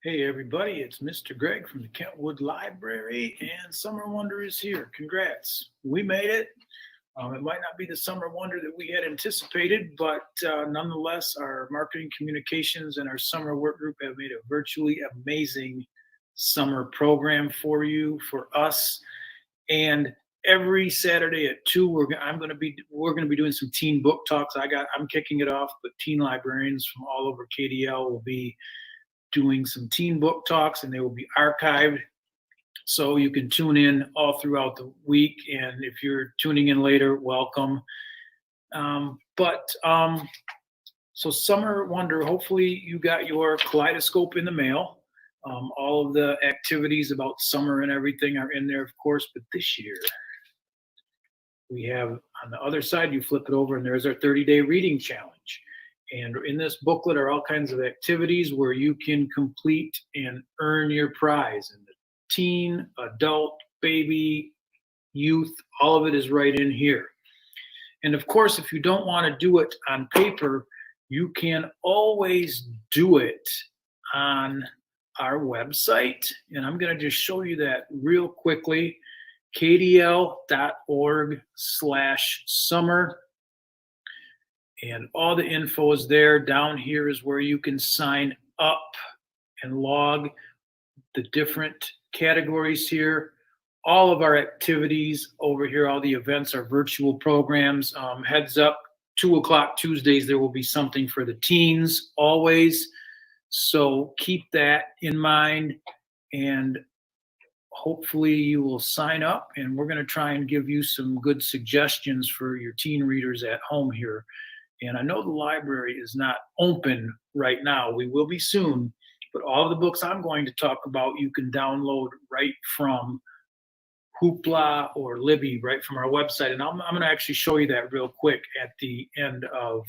Hey everybody, it's Mr. Greg from the Kentwood Library, and Summer Wonder is here. Congrats, we made it. It might not be the summer wonder that we had anticipated, but nonetheless, our marketing communications and our summer work group have made a virtually amazing summer program for you, for us. And every Saturday at 2, we're going to be doing some teen book talks. I'm kicking it off, but teen librarians from all over KDL will be doing some teen book talks, and they will be archived so you can tune in all throughout the week. And if you're tuning in later, welcome. So Summer Wonder, hopefully you got your kaleidoscope in the mail. All of the activities about summer and everything are in there, of course, but this year we have on the other side, you flip it over and there's our 30-day reading challenge. And in this booklet are all kinds of activities where you can complete and earn your prize. And the teen, adult, baby, youth, all of it is right in here. And of course, if you don't want to do it on paper, you can always do it on our website. And I'm going to just show you that real quickly. kdl.org/summer. And all the info is there. Down here is where you can sign up and log the different categories here. All of our activities over here, all the events are virtual programs. Heads up, 2 o'clock Tuesdays, there will be something for the teens always. So keep that in mind, and hopefully you will sign up, and we're going to try and give you some good suggestions for your teen readers at home here. And I know the library is not open right now. We will be soon, but all of the books I'm going to talk about, you can download right from Hoopla or Libby, right from our website. And I'm going to actually show you that real quick at the end of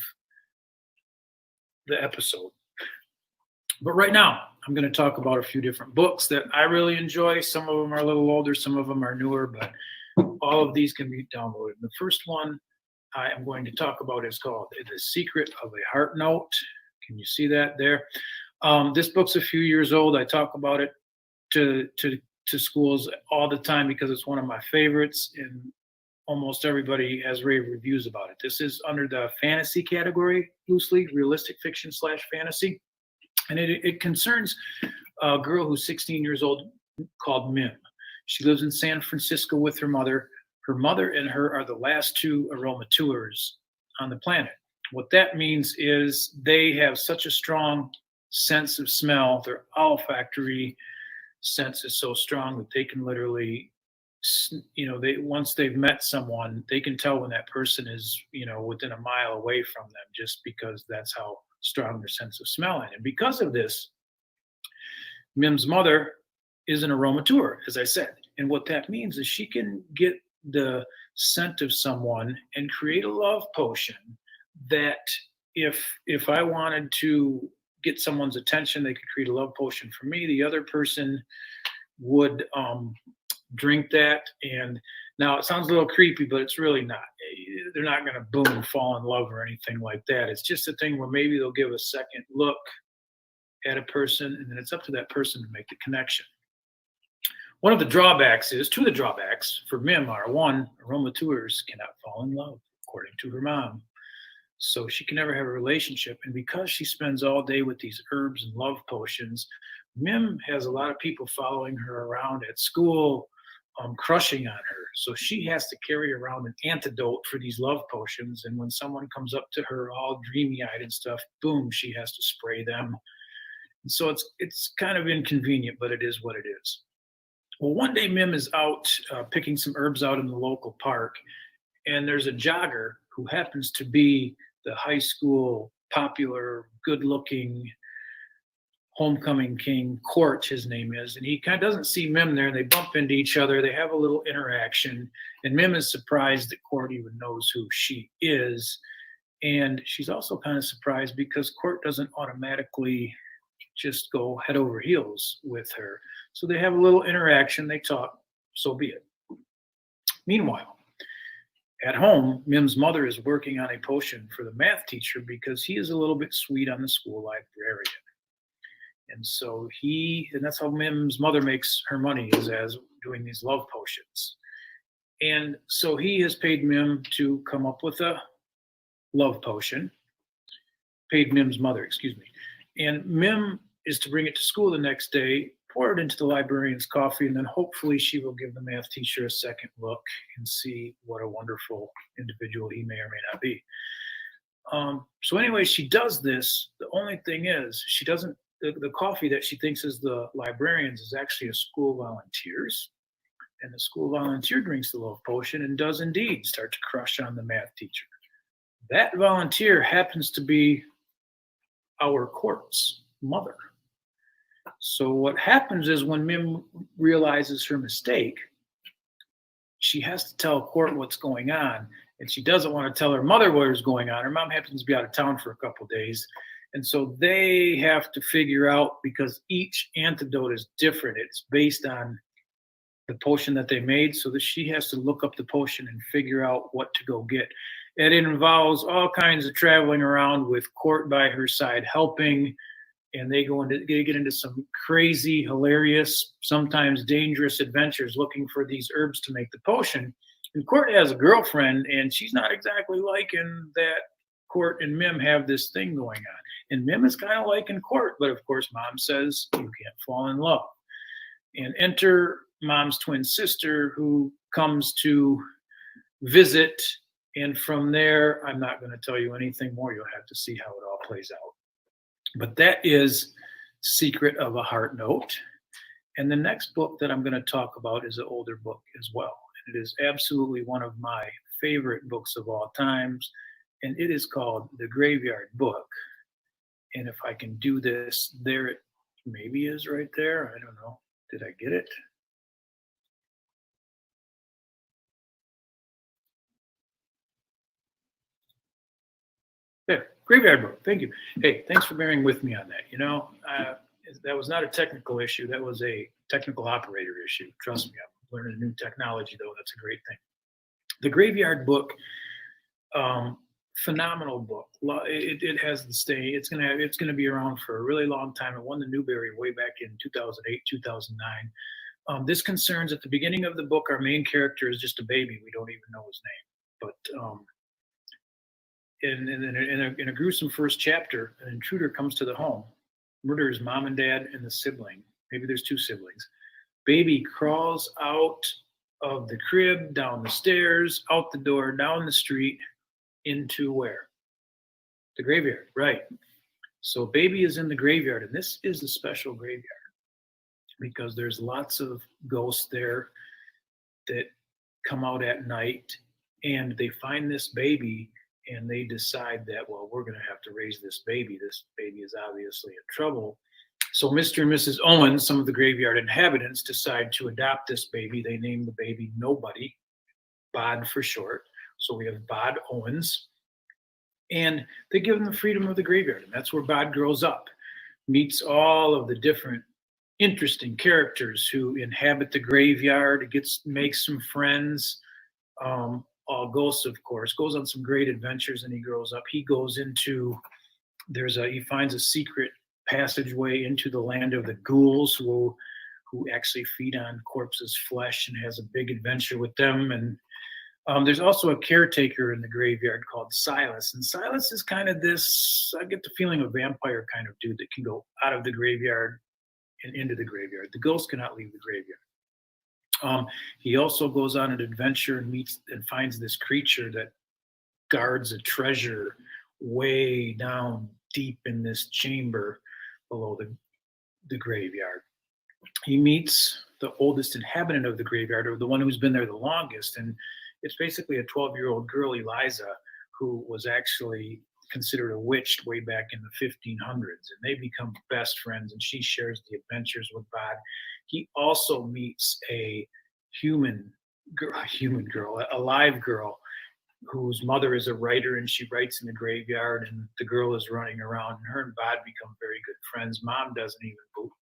the episode. But right now, I'm going to talk about a few different books that I really enjoy. Some of them are a little older, some of them are newer, but all of these can be downloaded. The first one I am going to talk about is called The Secret of a Heart Note. Can you see that there? This book's a few years old. I talk about it to schools all the time because it's one of my favorites, and almost everybody has rave reviews about it. This is under the fantasy category, loosely, realistic fiction / fantasy. And it concerns a girl who's 16 years old called Mim. She lives in San Francisco with her mother. Her mother and her are the last 2 aromateurs on the planet. What that means is they have such a strong sense of smell. Their olfactory sense is so strong that they can literally, once they've met someone, they can tell when that person is, within a mile away from them, just because that's how strong their sense of smell is. And because of this, Mim's mother is an aromateur, as I said. And what that means is she can get the scent of someone and create a love potion that if I wanted to get someone's attention, they could create a love potion for me. The other person would drink that. And now it sounds a little creepy, but it's really not. They're not going to boom, fall in love or anything like that. It's just a thing where maybe they'll give a second look at a person, and then it's up to that person to make the connection. Two of the drawbacks for Mim are: 1, aromateurs cannot fall in love, according to her mom. So she can never have a relationship. And because she spends all day with these herbs and love potions, Mim has a lot of people following her around at school, crushing on her. So she has to carry around an antidote for these love potions. And when someone comes up to her all dreamy-eyed and stuff, boom, she has to spray them. And so it's kind of inconvenient, but it is what it is. Well, one day Mim is out picking some herbs out in the local park, and there's a jogger who happens to be the high school popular, good-looking homecoming king, Court, his name is, and he kind of doesn't see Mim there, and they bump into each other. They have a little interaction, and Mim is surprised that Court even knows who she is, and she's also kind of surprised because Court doesn't automatically just go head over heels with her. So they have a little interaction, they talk, so be it. Meanwhile, at home, Mim's mother is working on a potion for the math teacher because he is a little bit sweet on the school librarian. And so and that's how Mim's mother makes her money, is as doing these love potions. And so he has paid Mim to come up with a love potion, paid Mim's mother, excuse me. And Mim is to bring it to school the next day, pour it into the librarian's coffee, and then hopefully she will give the math teacher a second look and see what a wonderful individual he may or may not be. So anyway, she does this. The only thing is, she doesn't, the coffee that she thinks is the librarian's is actually a school volunteer's. And the school volunteer drinks the love potion and does indeed start to crush on the math teacher. That volunteer happens to be our Court's mother. So what happens is, when Mim realizes her mistake, she has to tell Court what's going on, and she doesn't want to tell her mother what is going on. Her mom happens to be out of town for a couple of days, and so they have to figure out, because each antidote is different. It's based on the potion that they made, so that she has to look up the potion and figure out what to go get. And it involves all kinds of traveling around with Court by her side helping, and they get into some crazy, hilarious, sometimes dangerous adventures looking for these herbs to make the potion. And Court has a girlfriend, and she's not exactly liking that Court and Mim have this thing going on. And Mim is kind of liking Court, but of course Mom says you can't fall in love. And enter Mom's twin sister, who comes to visit. And from there, I'm not going to tell you anything more. You'll have to see how it all plays out. But that is Secret of a Heart Note. And the next book that I'm going to talk about is an older book as well. And it is absolutely one of my favorite books of all times. And it is called The Graveyard Book. And if I can do this, there it maybe is right there. I don't know. Did I get it? There, Graveyard Book. Thank you. Hey, thanks for bearing with me on that. That was not a technical issue. That was a technical operator issue. Trust me, I'm learning a new technology, though. That's a great thing. The Graveyard Book, phenomenal book. It has the stay. It's gonna be around for a really long time. It won the Newbery way back in 2008, 2009. This concerns, at the beginning of the book, our main character is just a baby. We don't even know his name. But in a gruesome first chapter, an intruder comes to the home, murders mom and dad and the sibling. Maybe there's two siblings. Baby crawls out of the crib, down the stairs, out the door, down the street, into where? The graveyard, right. So baby is in the graveyard, and this is a special graveyard because there's lots of ghosts there that come out at night, and they find this baby, and they decide that, well, we're going to have to raise this baby. This baby is obviously in trouble. So Mr. and Mrs. Owens, some of the graveyard inhabitants, decide to adopt this baby. They name the baby Nobody, Bod for short. So we have Bod Owens. And they give him the freedom of the graveyard. And that's where Bod grows up, meets all of the different interesting characters who inhabit the graveyard, makes some friends, all ghosts, of course, goes on some great adventures, and he grows up. He goes into, he finds a secret passageway into the land of the ghouls who actually feed on corpses' flesh, and has a big adventure with them. And there's also a caretaker in the graveyard called Silas. And Silas is kind of this, I get the feeling, a vampire kind of dude that can go out of the graveyard and into the graveyard. The ghosts cannot leave the graveyard. He also goes on an adventure and meets and finds this creature that guards a treasure way down deep in this chamber below the graveyard. He meets the oldest inhabitant of the graveyard, or the one who's been there the longest, and it's basically a 12-year-old girl, Eliza, who was actually considered a witch way back in the 1500s, and they become best friends, and she shares the adventures with Bod. He also meets a live girl, whose mother is a writer, and she writes in the graveyard, and the girl is running around, and her and Bod become very good friends. Mom doesn't even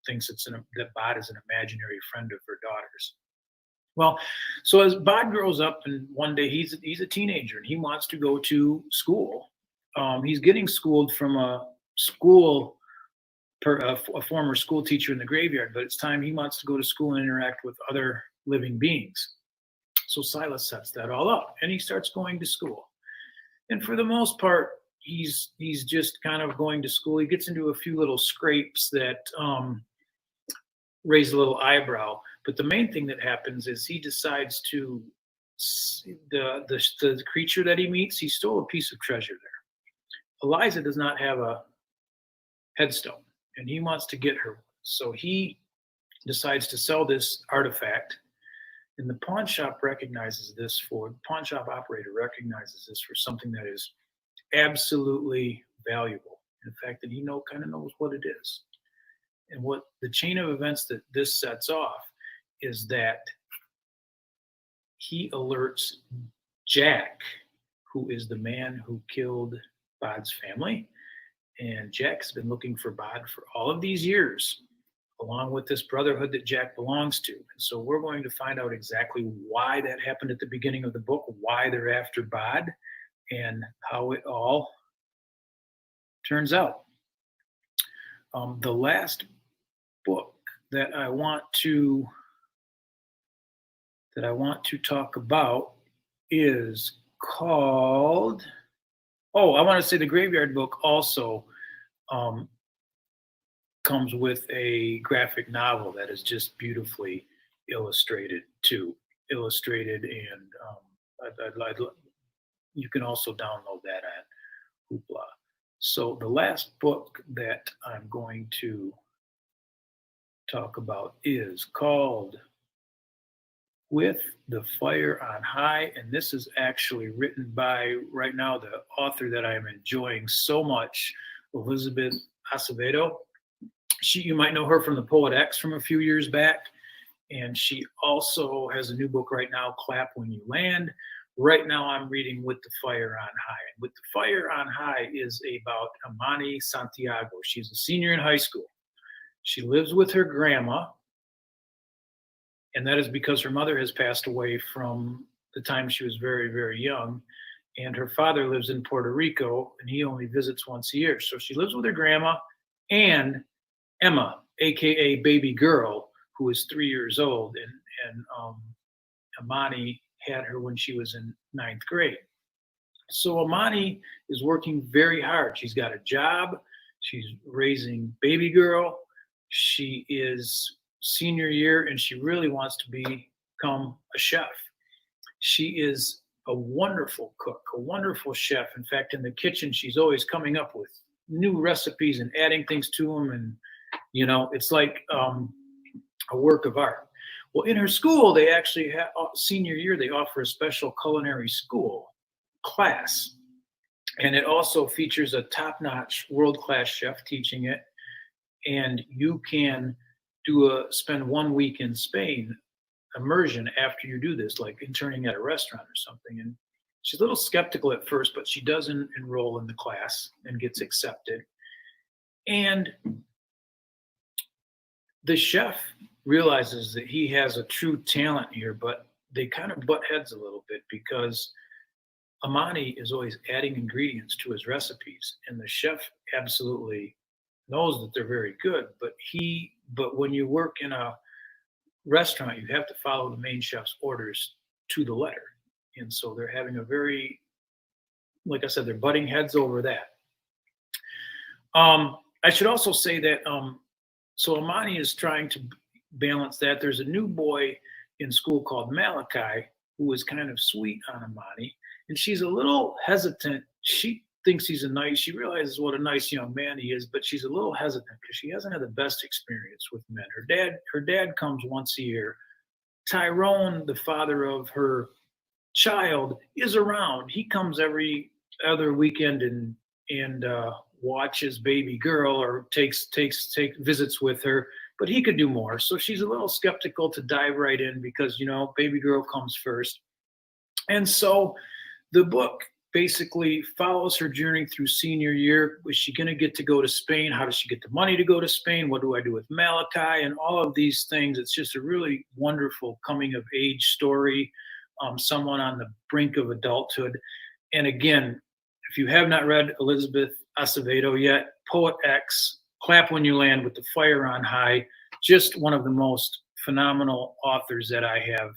thinks that Bod is an imaginary friend of her daughter's. Well, so as Bod grows up, and one day he's a teenager, and he wants to go to school. He's getting schooled from a school a former school teacher in the graveyard, but it's time he wants to go to school and interact with other living beings. So Silas sets that all up, and he starts going to school. And for the most part, he's just kind of going to school. He gets into a few little scrapes that raise a little eyebrow. But the main thing that happens is he decides to the creature that he meets. He stole a piece of treasure there. Eliza does not have a headstone, and he wants to get her. So he decides to sell this artifact. And the pawn shop recognizes this the pawn shop operator recognizes this for something that is absolutely valuable. In fact, that he kind of knows what it is. And what the chain of events that this sets off is that he alerts Jack, who is the man who killed Bod's family. And Jack's been looking for Bod for all of these years, along with this brotherhood that Jack belongs to. And so we're going to find out exactly why that happened at the beginning of the book, why they're after Bod, and how it all turns out. The last book that I want to talk about is called, I want to say the Graveyard book also comes with a graphic novel that is just beautifully illustrated too. And you can also download that at Hoopla. So the last book that I'm going to talk about is called With the Fire on High, and this is actually written by, right now, the author that I am enjoying so much, Elizabeth Acevedo. You might know her from the Poet X from a few years back, and she also has a new book right now, Clap When You Land. Right now I'm reading With the Fire on High. With the Fire on High is about Amani Santiago. She's a senior in high school. She lives with her grandma, and that is because her mother has passed away from the time she was very, very young. And her father lives in Puerto Rico, and he only visits once a year. So she lives with her grandma and Emma, aka baby girl, who is 3 years old. And Amani had her when she was in 9th grade. So Amani is working very hard. She's got a job. She's raising baby girl. She is senior year, and she really wants to become a chef. She is a wonderful cook, a wonderful chef. In fact, in the kitchen, she's always coming up with new recipes and adding things to them. And, it's like a work of art. Well, in her school, they actually have, senior year, they offer a special culinary school class. And it also features a top-notch world-class chef teaching it. And you can spend 1 week in Spain immersion after you do this, like interning at a restaurant or something. And she's a little skeptical at first, but she doesn't enroll in the class and gets accepted. And the chef realizes that he has a true talent here, but they kind of butt heads a little bit because Amani is always adding ingredients to his recipes, and the chef absolutely knows that they're very good, but when you work in a restaurant, you have to follow the main chef's orders to the letter. And so they're having a very, like I said, they're butting heads over that. I should also say that, so Amani is trying to balance that. There's a new boy in school called Malachi who is kind of sweet on Amani, and she's a little hesitant. She thinks she realizes what a nice young man he is, but she's a little hesitant because she hasn't had the best experience with men. Her dad comes once a year. Tyrone, the father of her child, is around. He comes every other weekend and watches baby girl or takes visits with her, but he could do more. So she's a little skeptical to dive right in because, baby girl comes first. And so the book basically follows her journey through senior year. Was she going to get to go to Spain? How does she get the money to go to Spain? What do I do with Malachi? And all of these things. It's just a really wonderful coming of age story. Someone on the brink of adulthood. And again, if you have not read Elizabeth Acevedo yet, Poet X, Clap When You Land, With the Fire on High. Just one of the most phenomenal authors that I have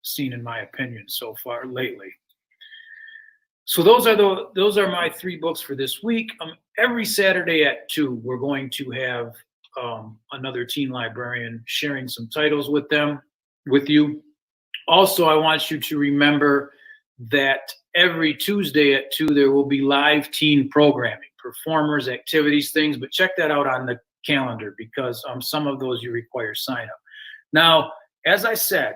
seen, in my opinion, so far lately. So those are my 3 books for this week. Every Saturday at 2, we're going to have another teen librarian sharing some titles with you. Also, I want you to remember that every Tuesday at 2, there will be live teen programming, performers, activities, things, but check that out on the calendar because some of those you require sign up. Now, as I said,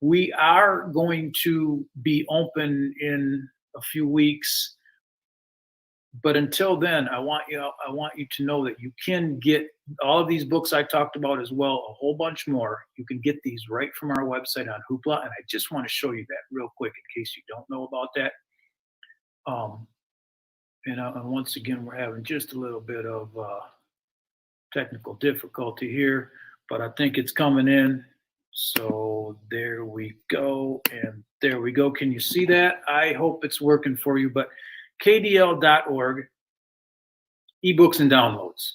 we are going to be open in a few weeks, but until then, I want you to know that you can get all of these books I talked about, as well, a whole bunch more. You can get these right from our website on Hoopla, and I just want to show you that real quick in case you don't know about that. And once again, we're having just a little bit of technical difficulty here, but I think it's coming in. So there we go, and there we go. Can you see that? I hope it's working for you, but KDL.org, ebooks and downloads.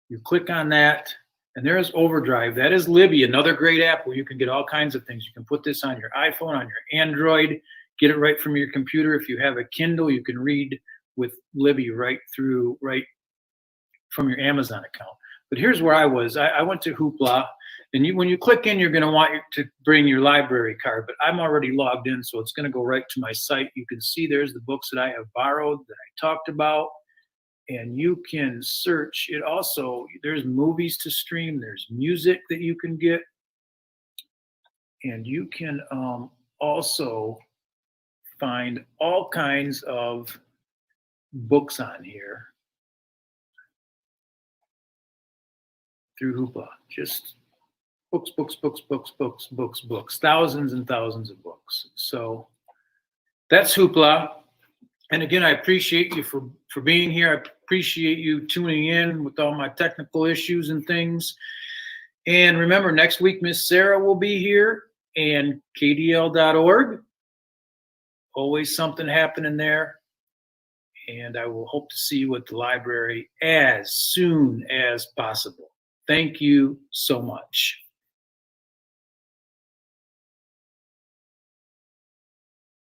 You click on that, and there's Overdrive. That is Libby, another great app where you can get all kinds of things. You can put this on your iPhone, on your Android, get it right from your computer. If you have a Kindle, you can read with Libby right from your Amazon account. But here's where I was. I went to Hoopla, and when you click in, you're going to want to bring your library card, but I'm already logged in, so it's going to go right to my site. You can see there's the books that I have borrowed that I talked about, and you can search it. Also, there's movies to stream, there's music that you can get, and you can also find all kinds of books on here through Hoopla. Just books, thousands and thousands of books. So that's Hoopla. And again, I appreciate you for being here. I appreciate you tuning in with all my technical issues and things. And remember, next week, Miss Sarah will be here, and KDL.org. Always something happening there. And I will hope to see you at the library as soon as possible. Thank you so much.